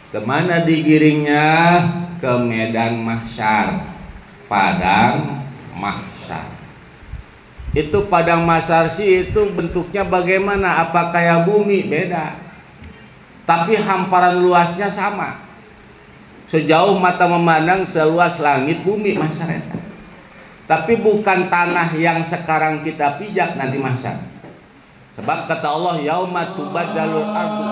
Kemana digiringnya? Ke medan mahsyar, padang mahsyar. Itu padang mahsyar sih itu bentuknya bagaimana? Apa kayak bumi? Beda. Tapi hamparan luasnya sama. Sejauh mata memandang seluas langit bumi mahsyar eta. Tapi bukan tanah yang sekarang kita pijak nanti mahsyar. Sebab kata Allah yauma tubaddalul ardu.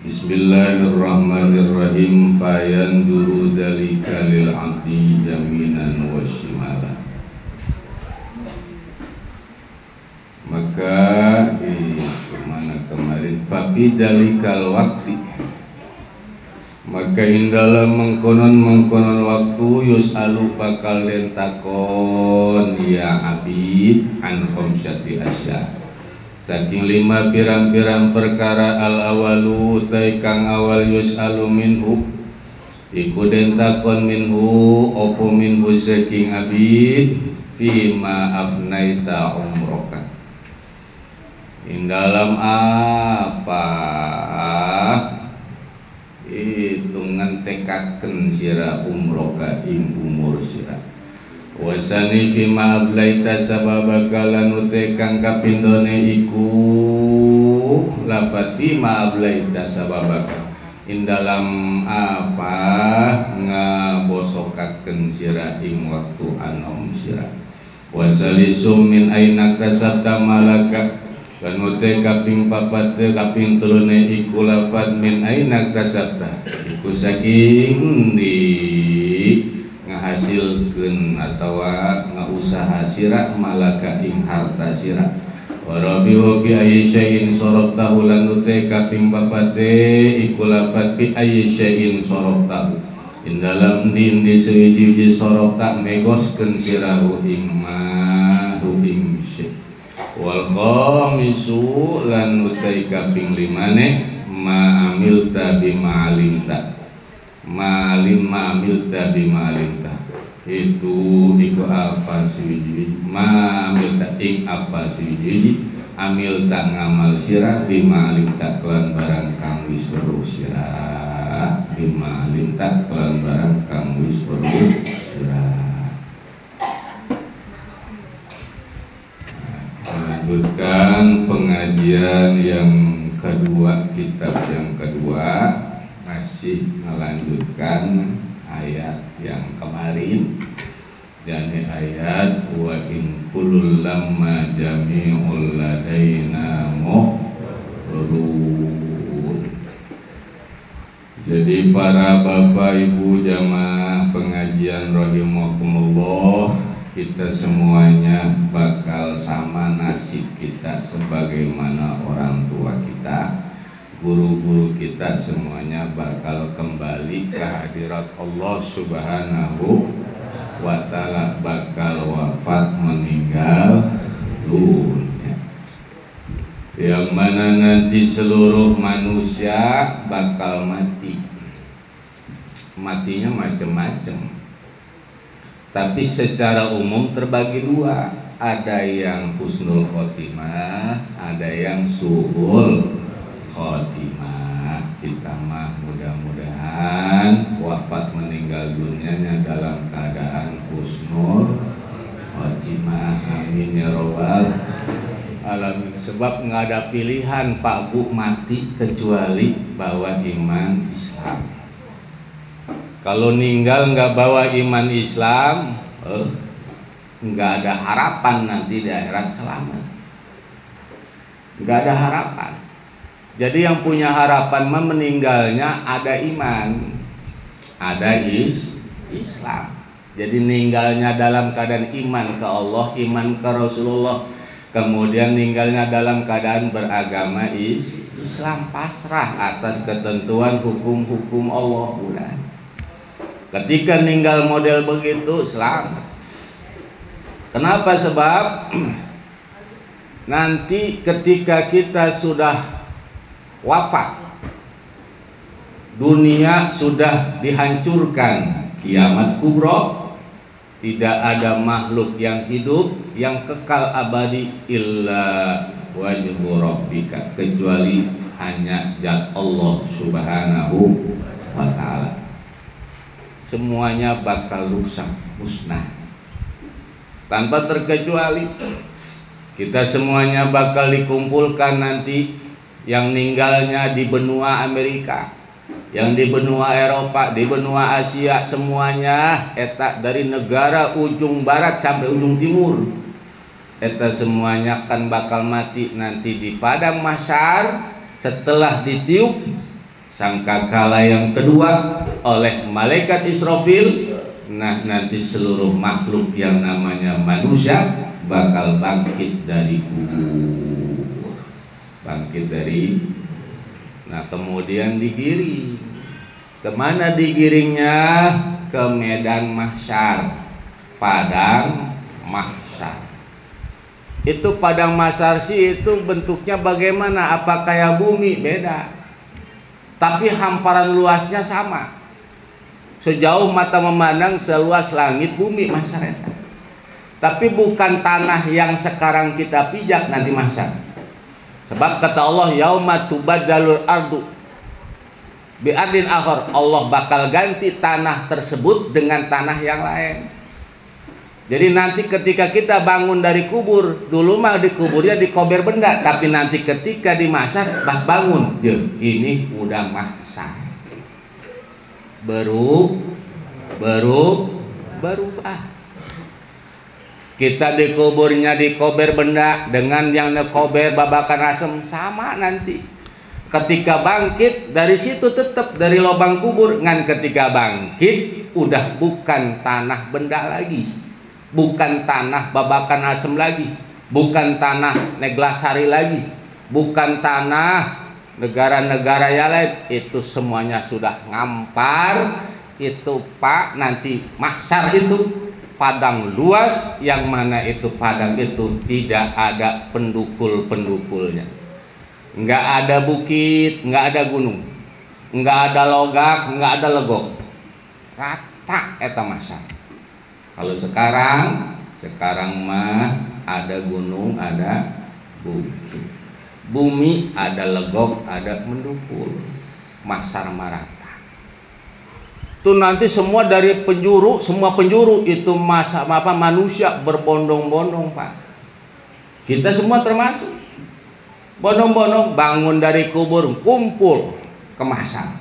Bismillahirrahmanirrahim. Fayanduru dzalika lil 'abdi yaminan wa shimala. Maka mana kemarin fafi dzalikal waqti, maka indalam mengkonon waktu yus'alu bakal den takon ya abid an khamsyati asya, saking 5 pirang-pirang perkara. Al awalu utai kang awal yus'alu minhu, iku den takon minhu opo minhu saking abid fima afnaita umroka, indalam apa hitungan tekaken sira umroka ing umur sira. Wasani fima ablaita sababaka lan utekang kapindone iku lapat fima ablaita sababaka indalam apa ngabosokaken sira ing waktu anom sira. Wasalisum min aina kasabta malaka lan utek kaping 4 kaping 3 iku lapat min aina kasabta iku saking di ngahasilkeun atawa ngausaha sira malaka ing harta sira. Warabihu fi ayyi syai'in saraftahu lan utek kaping 4 iku lafat fi ayyi syai'in saraftahu indalam dindi sewiji sarafta megoskeun sirahu ing ma ing syai'. Wal khamisu lan utek kaping 5 ma amilta bima alimta malim ma'amilta bimalimta, itu iku apa siji ma'amilta ing apa siji amilta ngamal sira bimalimta kelan barang kang wis weruh sira, bimalimta kelan barang kang wis weruh sira. Lanjutkan pengajian yang kedua, kitab yang kedua, masih melanjutkan ayat yang kemarin, dan ayat wa in kullu lamma jami'ul ladaina muhrun. Jadi para bapak ibu jamaah pengajian rahimakumullah, kita semuanya bakal sama nasib kita sebagaimana orang tua kita, guru-guru kita semuanya bakal kembali ke hadirat Allah Subhanahu wa ta'ala, bakal wafat meninggal dunia. Yang mana nanti seluruh manusia bakal mati. Matinya macam-macam, tapi secara umum terbagi 2. Ada yang husnul khotimah, ada yang suhul khotimah. Kita mah mudah-mudahan wafat meninggal dunianya dalam keadaan husnul khotimah. Amin ya robbal alamin. Sebab nggak ada pilihan Pak Bu mati kecuali bawa iman Islam. Kalau ninggal nggak bawa iman Islam, nggak ada harapan nanti di akhirat selamat, nggak ada harapan. Jadi yang punya harapan meninggalnya ada iman, ada Islam. Jadi meninggalnya dalam keadaan iman ke Allah, iman ke Rasulullah, kemudian meninggalnya dalam keadaan beragama Islam, pasrah atas ketentuan hukum-hukum Allah. Udah. Ketika meninggal model begitu selamat. Kenapa? Sebab nanti ketika kita sudah wafat, dunia sudah dihancurkan, kiamat kubro, tidak ada makhluk yang hidup yang kekal abadi illa wajhu rabbika, kecuali hanya zat Allah Subhanahu wa ta'ala. Semuanya bakal rusak, musnah, tanpa terkecuali. Kita semuanya bakal dikumpulkan nanti, yang meninggalnya di benua Amerika, yang di benua Eropa, di benua Asia, semuanya eta dari negara ujung barat sampai ujung timur, eta semuanya akan bakal mati nanti di padang mahsyar setelah ditiup sangkakala yang kedua oleh malaikat Israfil. Nah, nanti seluruh makhluk yang namanya manusia bakal bangkit dari kubur, bangkit dari. Nah, kemudian digiring. Kemana digiringnya? Ke medan mahsyar, padang mahsyar. Itu padang mahsyar sih, itu bentuknya bagaimana? Apa kayak bumi? Beda. Tapi hamparan luasnya sama. Sejauh mata memandang, seluas langit bumi mahsyar eta. Tapi bukan tanah yang sekarang kita pijak nanti mahsyar. Sebab kata Allah, yauma tubaddalul ardu bi'ardin akhar, Allah bakal ganti tanah tersebut dengan tanah yang lain. Jadi nanti ketika kita bangun dari kubur, dulu mah di kuburnya dikober benda, tapi nanti ketika di mahsyar pas bangun, ini udah mahsyar. Berubah. Kita di kuburnya dikober benda dengan yang dikober babakan asem, sama nanti. Ketika bangkit dari situ tetap dari lubang kubur, ngan ketika bangkit udah bukan tanah benda lagi, bukan tanah babakan asem lagi, bukan tanah Neglasari lagi, bukan tanah negara-negara yang lain. Itu semuanya sudah ngampar. Itu Pak, nanti mahsyar itu padang luas, yang mana itu padang itu tidak ada pendukul-pendukulnya, nggak ada bukit, nggak ada gunung, nggak ada logak, nggak ada legok, rata eta mahsyar. Kalau sekarang mah ada gunung, ada bukit, bumi ada legok, ada mendukul, mahsyar marata. Itu nanti semua dari penjuru, semua penjuru itu manusia berbondong-bondong, Pak. Kita semua termasuk. Bondong-bondong bangun dari kubur, kumpul ke mahsyar.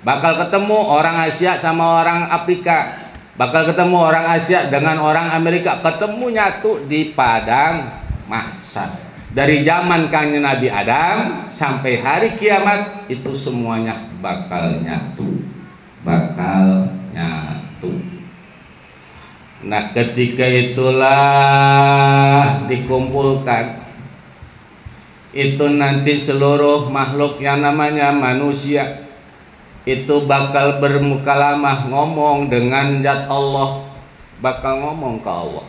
Bakal ketemu orang Asia sama orang Afrika, bakal ketemu orang Asia dengan orang Amerika, ketemu nyatu di padang mahsyar. Dari zaman kanjeng Nabi Adam sampai hari kiamat, itu semuanya bakal nyatu. Nah, ketika itulah dikumpulkan, itu nanti seluruh makhluk yang namanya manusia itu bakal bermukalamah, ngomong dengan zat Allah, bakal ngomong ke Allah.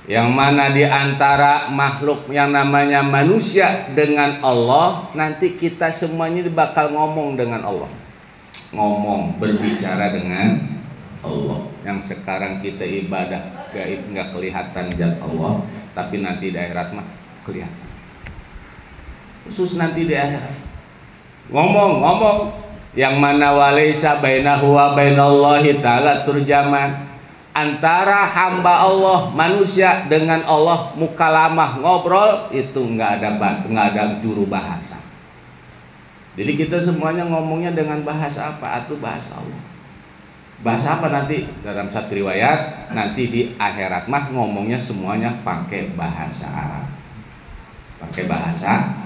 Yang mana di antara makhluk yang namanya manusia dengan Allah, nanti kita semuanya bakal ngomong dengan Allah, ngomong, berbicara dengan Allah. Yang sekarang kita ibadah gaib, nggak kelihatan zat Allah, tapi nanti di akhirat mah kelihatan. Khusus nanti di akhirat ngomong, yang mana walaysa bainahu wa bainallahi ta'ala turjaman, antara hamba Allah manusia dengan Allah mukalamah, ngobrol, itu nggak ada juru bahasa. Jadi kita semuanya ngomongnya dengan bahasa apa? Itu bahasa Allah. Bahasa apa nanti? Dalam satu riwayat nanti di akhirat mah ngomongnya semuanya pakai bahasa Arab. Pakai bahasa.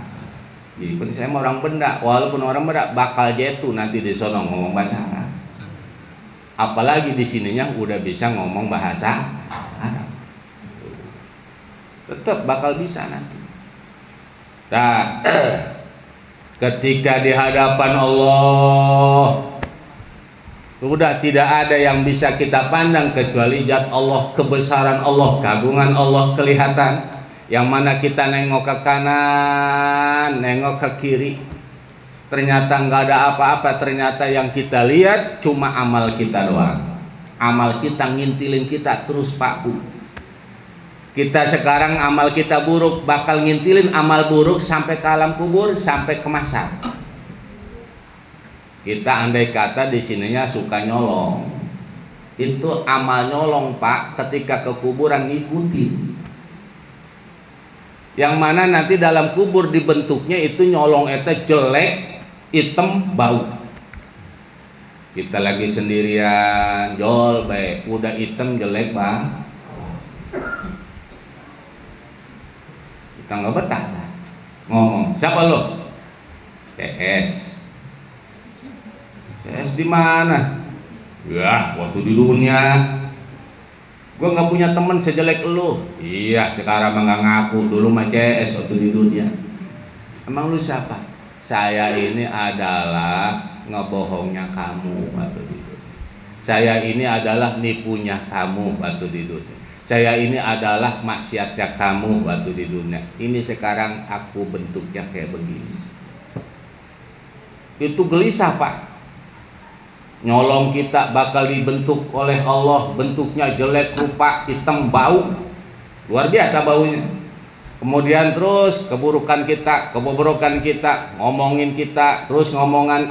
Jadi saya mau orang benda, walaupun orang benda bakal jatuh nanti di sono ngomong bahasa Arab. Apalagi di sininya udah bisa ngomong bahasa Arab. Tetap bakal bisa nanti. Nah, ketika di hadapan Allah sudah tidak ada yang bisa kita pandang kecuali zat Allah, kebesaran Allah, keagungan Allah kelihatan. Yang mana kita nengok ke kanan, nengok ke kiri, ternyata nggak ada apa-apa. Ternyata yang kita lihat cuma amal kita doang. Amal kita ngintilin kita terus paku. Kita sekarang amal kita buruk, bakal ngintilin amal buruk sampai ke alam kubur, sampai ke mahsyar. Kita andai kata di sininya suka nyolong, itu amal nyolong Pak, ketika ke kuburan ngikutin. Yang mana nanti dalam kubur dibentuknya itu nyolong itu jelek, hitam, bau. Kita lagi sendirian, jol baik, udah hitam jelek Bang. Kita nggak betah ngomong, siapa lo? TS. CS di mana? Ya, waktu di dunia gue nggak punya temen sejelek lu. Iya, sekarang mah nggak ngaku. Dulu mah CS waktu di dunia. Emang lu siapa? Saya ini adalah ngebohongnya kamu waktu di dunia. Saya ini adalah nipunya kamu waktu di dunia. Saya ini adalah maksiatnya kamu waktu di dunia. Ini sekarang aku bentuknya kayak begini. Itu gelisah Pak. Nyolong kita bakal dibentuk oleh Allah, bentuknya jelek, rupa, hitam, bau, luar biasa baunya. Kemudian terus keburukan kita, kebobrokan kita, ngomongin kita, terus omongan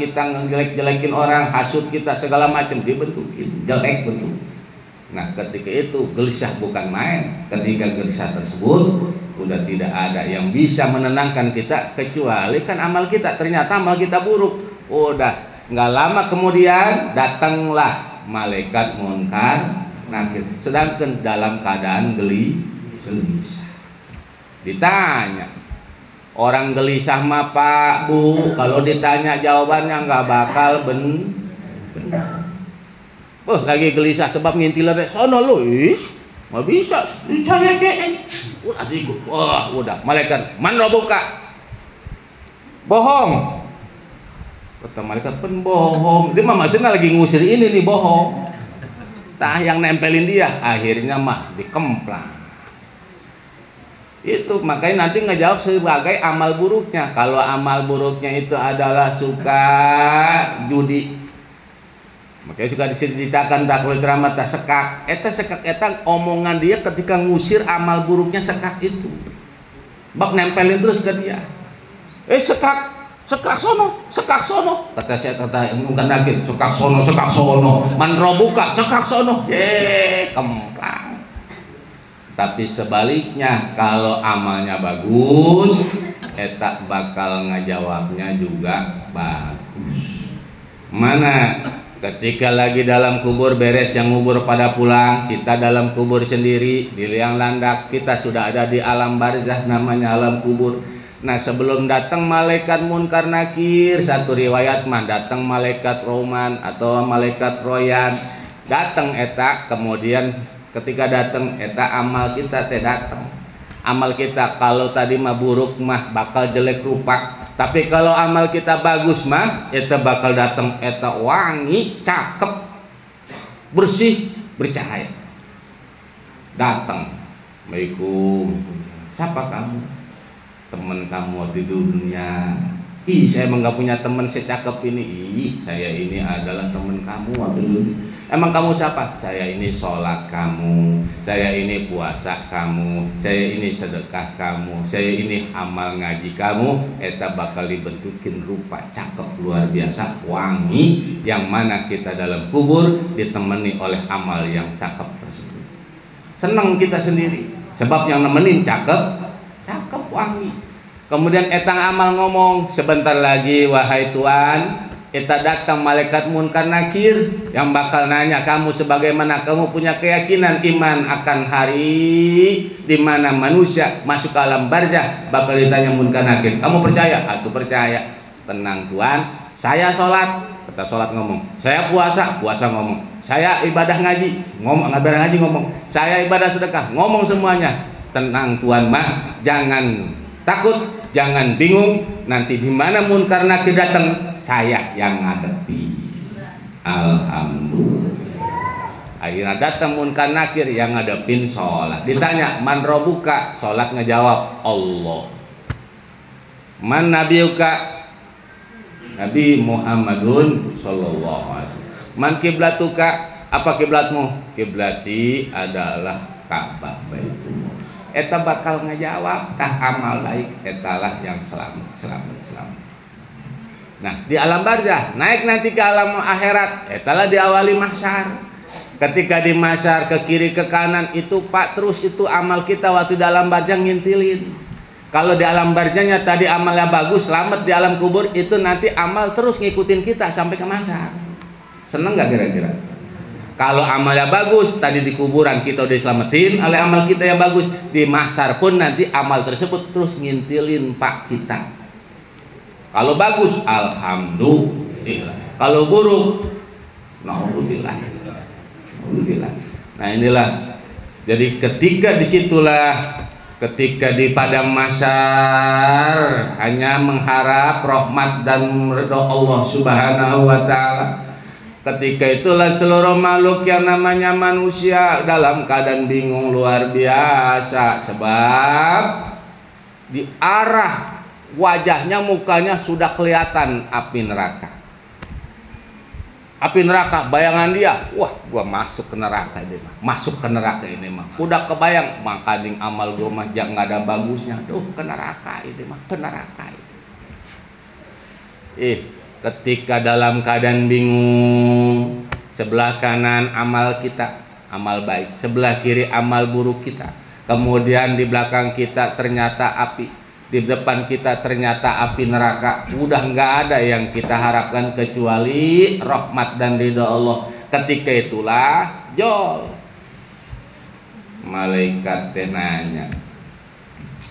kita ngejelek-jelekin orang, hasut kita segala macam dibentukin, jelek bentuk. Nah, ketika itu gelisah bukan main. Ketika gelisah tersebut udah tidak ada yang bisa menenangkan kita kecuali kan amal kita. Ternyata amal kita buruk. Udah nggak lama kemudian datanglah malaikat munkar nakir, sedangkan dalam keadaan gelisah. Ditanya orang gelisah mah Pak Bu, kalau ditanya jawabannya nggak bakal benar. Lagi gelisah sebab ngintilan sono lu, nggak bisa saya udah malaikat mana buka bohong. Kata malaikat bohong. Dia mah maksudnya lagi ngusir ini nih bohong. Tah yang nempelin dia, akhirnya mah dikemplang. Itu makanya nanti ngejawab sebagai amal buruknya. Kalau amal buruknya itu adalah suka judi, makanya suka diceritakan tak boleh ceramah tak sekak. Eta omongan dia ketika ngusir amal buruknya sekak itu. Bak nempelin terus ke dia. Sekak sono, kata saya bukan lagi sekak sono, manro buka sekak sono, kemplang. Tapi sebaliknya kalau amalnya bagus, eta bakal ngajawabnya juga bagus. Mana ketika lagi dalam kubur beres yang ngubur pada pulang, kita dalam kubur sendiri di liang landak, kita sudah ada di alam barzah namanya alam kubur. Nah sebelum datang malaikat munkar nakir, satu riwayat mah datang malaikat roman atau malaikat royan, datang eta. Kemudian ketika datang eta amal kita datang. Amal kita kalau tadi mah buruk mah bakal jelek rupa, tapi kalau amal kita bagus mah eta bakal datang eta wangi, cakep, bersih, bercahaya. Datang, Assalamualaikum, siapa kamu? Teman kamu waktu di dunia. Saya emang gak punya teman secakep ini. Saya ini adalah teman kamu waktu dulu. Emang kamu siapa? Saya ini sholat kamu, saya ini puasa kamu, saya ini sedekah kamu, saya ini amal ngaji kamu. Eta bakal dibentukin rupa cakep luar biasa, wangi, yang mana kita dalam kubur ditemani oleh amal yang cakep tersebut. Seneng kita sendiri sebab yang nemenin cakep, wangi. Kemudian etang amal ngomong, sebentar lagi wahai Tuhan, Eta datang malaikat munkar nakir yang bakal nanya kamu sebagaimana kamu punya keyakinan iman akan hari di mana manusia masuk ke alam barzah, bakal ditanya munkar nakir. Kamu percaya? Atuh percaya. Tenang Tuhan, saya sholat, kata sholat ngomong. Saya puasa, puasa ngomong. Saya ibadah ngaji, ngomong, ibadah ngaji ngomong. Saya ibadah sedekah, ngomong semuanya. Tenang Tuhan mah, jangan takut, jangan bingung. Nanti di mana munkar nakir datang, saya yang ngadepi. Alhamdulillah. Akhirnya datang munkar nakir yang ngadepin sholat. Ditanya man robuka, sholat ngejawab Allah. Man nabiyuka, Nabi Muhammadun sallallahu alaihi wasallam. Man kiblatuka, apa kiblatmu? Kiblati adalah Ka'bah Baitullah. Eta bakal ngejawab kah amal baik, etalah yang selamat. Nah, di alam barzah naik nanti ke alam akhirat, etalah diawali mahsyar. Ketika di mahsyar ke kiri ke kanan itu Pak, terus itu amal kita waktu dalam barzah ngintilin. Kalau di alam barzahnya tadi amalnya bagus, selamat di alam kubur, itu nanti amal terus ngikutin kita sampai ke mahsyar. Seneng gak kira-kira? Kalau amalnya bagus, tadi di kuburan kita udah diselamatin oleh amal kita yang bagus, di mahsyar pun nanti amal tersebut terus ngintilin Pak kita. Kalau bagus, alhamdulillah. Kalau buruk, naudzubillah. Nah inilah. Jadi ketika di padang mahsyar hanya mengharap rahmat dan ridha Allah Subhanahu wa taala. Ketika itulah seluruh makhluk yang namanya manusia dalam keadaan bingung luar biasa, sebab di arah wajahnya, mukanya sudah kelihatan api neraka. Api neraka, bayangan dia, wah gua masuk ke neraka ini mah, masuk ke neraka ini mah. Udah kebayang, maka ding amal gua mah jangan nggak ada bagusnya. Duh, ke neraka ini mah, ke neraka ini. Ketika dalam keadaan bingung, sebelah kanan amal kita, amal baik, sebelah kiri amal buruk kita. Kemudian di belakang kita ternyata api, di depan kita ternyata api neraka. Udah nggak ada yang kita harapkan kecuali rahmat dan ridha Allah. Ketika itulah jol malaikat nanya,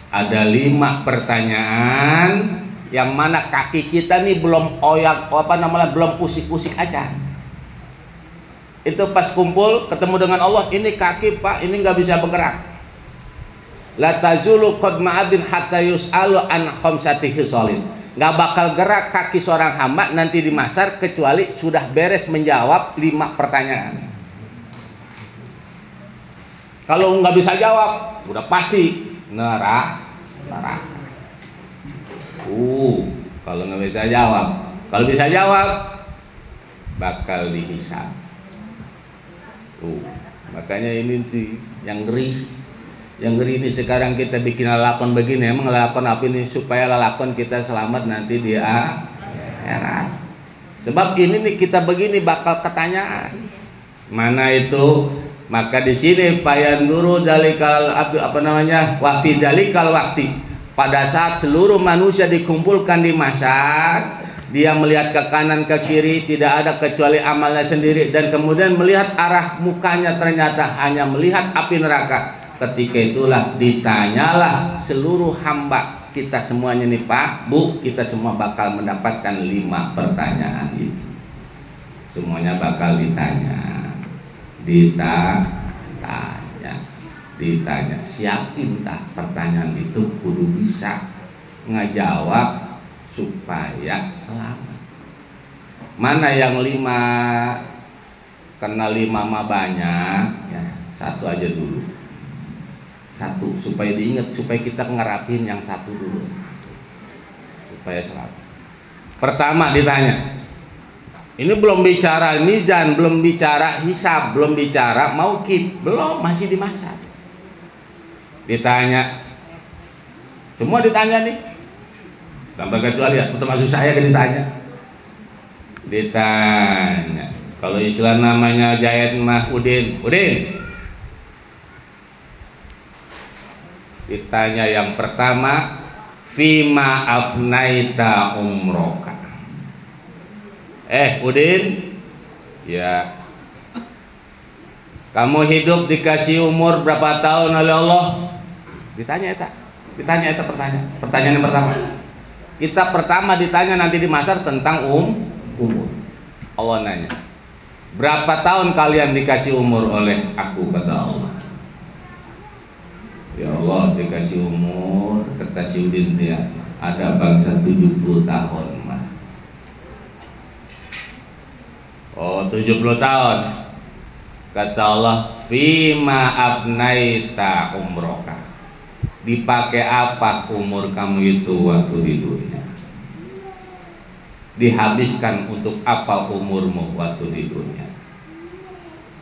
ada 5 pertanyaan yang mana kaki kita nih belum belum pusik-pusik aja. Itu pas kumpul ketemu dengan Allah, ini kaki Pak, ini nggak bisa bergerak. La tazulu qadma abdin hatta yus'alu an khamsati khisalin. Nggak bakal gerak kaki seorang hamba nanti di mahsyar kecuali sudah beres menjawab 5 pertanyaan. Kalau nggak bisa jawab, udah pasti neraka. Kalau nggak bisa jawab, kalau bisa jawab bakal dihisab. Makanya ini yang ngeri. Yang ngeri ini sekarang kita bikin lalapan begini, emang lalapan apa ini supaya lalapan kita selamat nanti di akhirat. Sebab ini nih kita begini bakal ketanyaan. Mana itu? Maka di sini payanduru dalikal wa fi dalikal waqti. Pada saat seluruh manusia dikumpulkan di mahsyar, dia melihat ke kanan ke kiri, tidak ada kecuali amalnya sendiri, dan kemudian melihat arah mukanya ternyata hanya melihat api neraka. Ketika itulah ditanyalah seluruh hamba kita semuanya nih Pak, Bu, kita semua bakal mendapatkan 5 pertanyaan itu. Semuanya bakal ditanya. Siapin tak pertanyaan itu kudu bisa ngejawab supaya selamat. Mana yang 5? Karena 5 mah banyak ya, 1 aja dulu. 1 supaya diingat, supaya kita ngerapin yang 1 dulu supaya selamat. Pertama ditanya, ini belum bicara mizan, belum bicara hisab, belum bicara mauqif, belum, masih di mahsyar. Ditanya, semua ditanya nih, tanpa kecuali ya, termasuk saya yang ditanya. Kalau istilah namanya Jayat mah Udin. Ditanya yang pertama, fima afnaita umroka. Udin, ya, kamu hidup dikasih umur berapa tahun oleh Allah? Ditanya itu pertanyaan yang pertama. Kita pertama ditanya nanti di mahsyar tentang umur. Allah nanya, berapa tahun kalian dikasih umur oleh aku, kata Allah. Ya Allah, dikasih umur, kata si Udin ya, ada bangsa 70 tahun mah. Oh, 70 tahun. Kata Allah, fima abnaita umroka. Dipakai apa umur kamu itu waktu di dunia? Dihabiskan untuk apa umurmu waktu di dunia?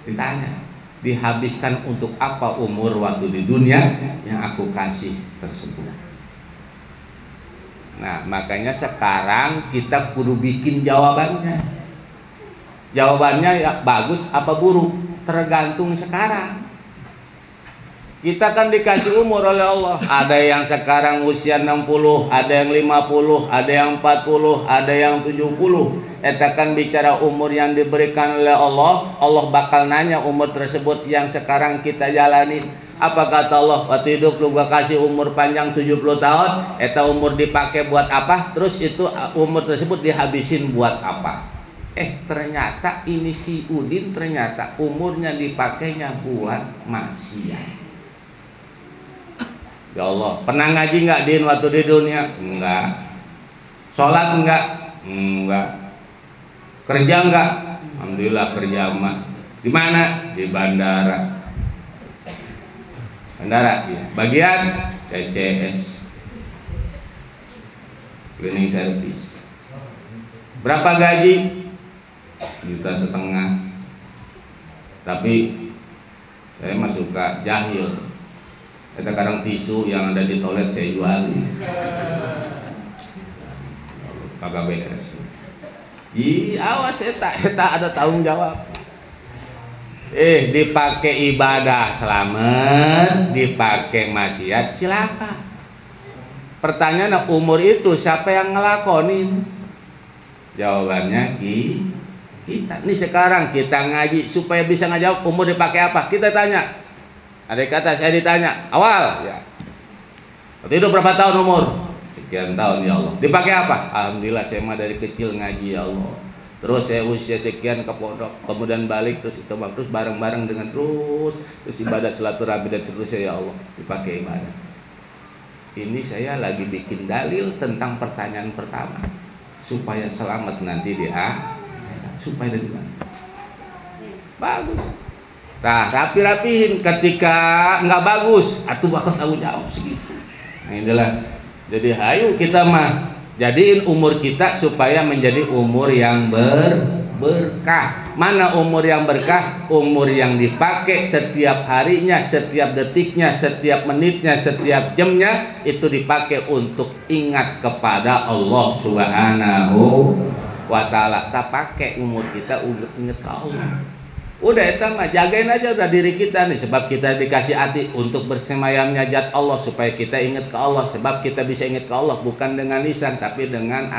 Ditanya, dihabiskan untuk apa umur waktu di dunia yang aku kasih tersebut? Nah, makanya sekarang kita kudu bikin jawabannya. Jawabannya ya bagus apa buruk, tergantung sekarang. Kita kan dikasih umur oleh Allah. Ada yang sekarang usia 60, ada yang 50, ada yang 40, ada yang 70. Eta kan bicara umur yang diberikan oleh Allah. Allah bakal nanya umur tersebut yang sekarang kita jalani. Apa kata Allah? Waktu hidup lu gua kasih umur panjang 70 tahun. Eta umur dipakai buat apa? Terus itu umur tersebut dihabisin buat apa? Ternyata ini si Udin ternyata umurnya dipakainya buat maksiat. Ya Allah, pernah ngaji nggak Din waktu di dunia? Enggak. Sholat enggak? Enggak. Kerja enggak? Alhamdulillah kerja mah. Di mana? Di bandara. Bandara, ya. Bagian CCS, cleaning service. Berapa gaji? 1,5 juta. Tapi saya mah suka jahil. Kita kadang tisu yang ada di toilet saya jualin. Kagak beres. Awas eta ada tanggung jawab. Dipakai ibadah selamat, dipakai maksiat cilaka. Pertanyaan umur itu siapa yang ngelakonin? Jawabannya kita. Nih sekarang kita ngaji supaya bisa ngajawab umur dipakai apa? Kita tanya. Ada kata saya ditanya awal ya. Waktu itu berapa tahun umur? Sekian tahun ya Allah. Dipakai apa? Alhamdulillah saya mah dari kecil ngaji ya Allah. Terus saya usia sekian ke pondok, kemudian balik terus itu terus bareng-bareng dengan terus ibadah silaturahmi dan seterusnya ya Allah. Dipakai ibadah. Ini saya lagi bikin dalil tentang pertanyaan pertama supaya selamat nanti di supaya dari mana? Bagus. Nah, rapihin ketika nggak bagus, atuh bakal tanggung jawab segitu. Nah, inilah. Jadi hayu kita mah jadiin umur kita supaya menjadi umur yang berkah. Mana umur yang berkah? Umur yang dipakai setiap harinya, setiap detiknya, setiap menitnya, setiap jamnya itu dipakai untuk ingat kepada Allah Subhanahu wa Ta'ala. Tak pakai umur kita untuk ingat ke Allah. Udah itu mah jagain aja udah diri kita nih, sebab kita dikasih hati untuk bersemayamnya zat Allah supaya kita ingat ke Allah, sebab kita bisa ingat ke Allah bukan dengan lisan tapi dengan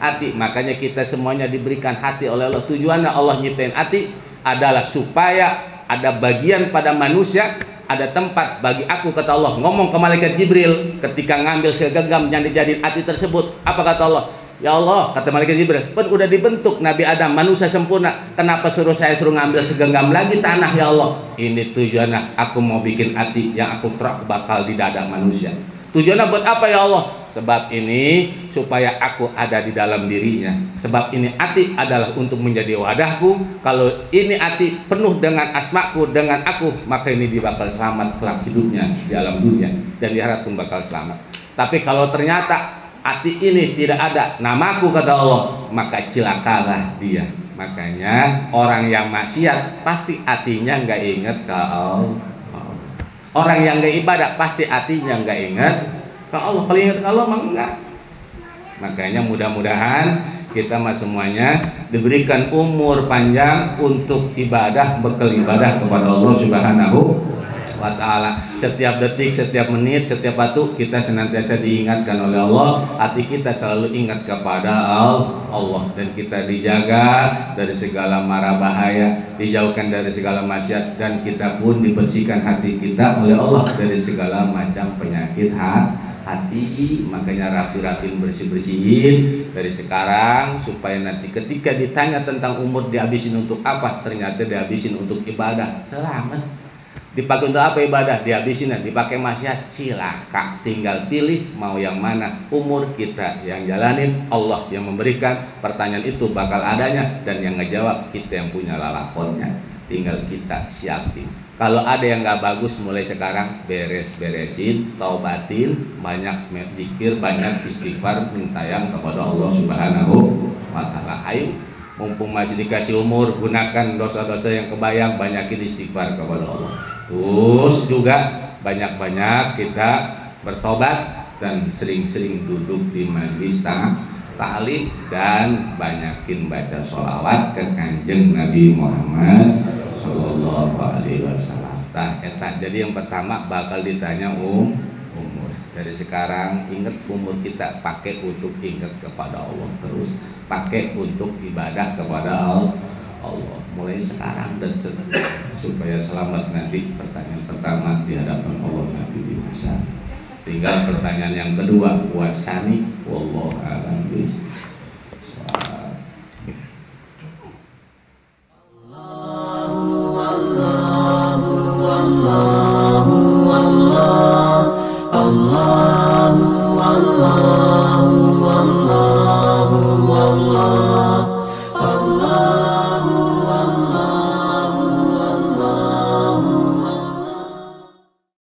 hati. Makanya kita semuanya diberikan hati oleh Allah. Tujuannya Allah nyiptain hati adalah supaya ada bagian pada manusia, ada tempat bagi aku, kata Allah. Ngomong ke malaikat Jibril ketika ngambil segenggam yang dijadiin hati tersebut. Apa kata Allah? Ya Allah, kata malaikat Jibril, kan udah dibentuk Nabi Adam manusia sempurna, kenapa suruh ngambil segenggam lagi tanah ya Allah? Ini tujuannya aku mau bikin hati yang aku terak bakal di dada manusia. Tujuannya buat apa ya Allah? Sebab ini supaya aku ada di dalam dirinya. Sebab ini hati adalah untuk menjadi wadahku. Kalau ini hati penuh dengan asmaku, dengan aku, maka ini dia bakal selamat kelak hidupnya di alam dunia dan diharapkan bakal selamat. Tapi kalau ternyata hati ini tidak ada namaku, kata Allah, maka celakalah dia. Makanya orang yang maksiat pasti hatinya nggak ingat ke Allah. Orang yang nggak ibadah pasti hatinya nggak ingat ke Allah. Kalau ingat ke Allah mah enggak. Makanya mudah-mudahan kita mah semuanya diberikan umur panjang untuk ibadah, bekal ibadah kepada Allah Subhanahu wa wa ta'ala. Setiap detik, setiap menit, setiap waktu kita senantiasa diingatkan oleh Allah. Hati kita selalu ingat kepada Allah, dan kita dijaga dari segala mara bahaya, dijauhkan dari segala maksiat, dan kita pun dibersihkan hati kita oleh Allah dari segala macam penyakit hati. Makanya rapi-rapin, bersih-bersihin dari sekarang, supaya nanti ketika ditanya tentang umur dihabisin untuk apa, ternyata dihabisin untuk ibadah, selamat. Dipakai untuk apa ibadah? Dihabisin, dipakai maksiat, silakan, tinggal pilih mau yang mana. Umur kita yang jalanin, Allah yang memberikan. Pertanyaan itu bakal adanya, dan yang ngejawab kita yang punya lalakonnya, tinggal kita siapin. Kalau ada yang nggak bagus, mulai sekarang beres-beresin, taubatin, banyak zikir, banyak istighfar, mintayang kepada Allah Subhanahu wa ta'ala. Ayo, mumpung masih dikasih umur, gunakan dosa-dosa yang kebayang, banyakin istighfar kepada Allah. Terus juga banyak-banyak kita bertobat, dan sering-sering duduk di majelis ta'lim, dan banyakin baca sholawat ke Kanjeng Nabi Muhammad Sallallahu Alaihi Wasallam. Jadi yang pertama bakal ditanya umur. Dari sekarang ingat umur kita, pakai untuk ingat kepada Allah, terus pakai untuk ibadah kepada Allah. Mulai sekarang dan supaya selamat nanti. Pertanyaan pertama di hadapan Allah nanti bisa. Tinggal pertanyaan yang kedua, wasani wallahu a'lam.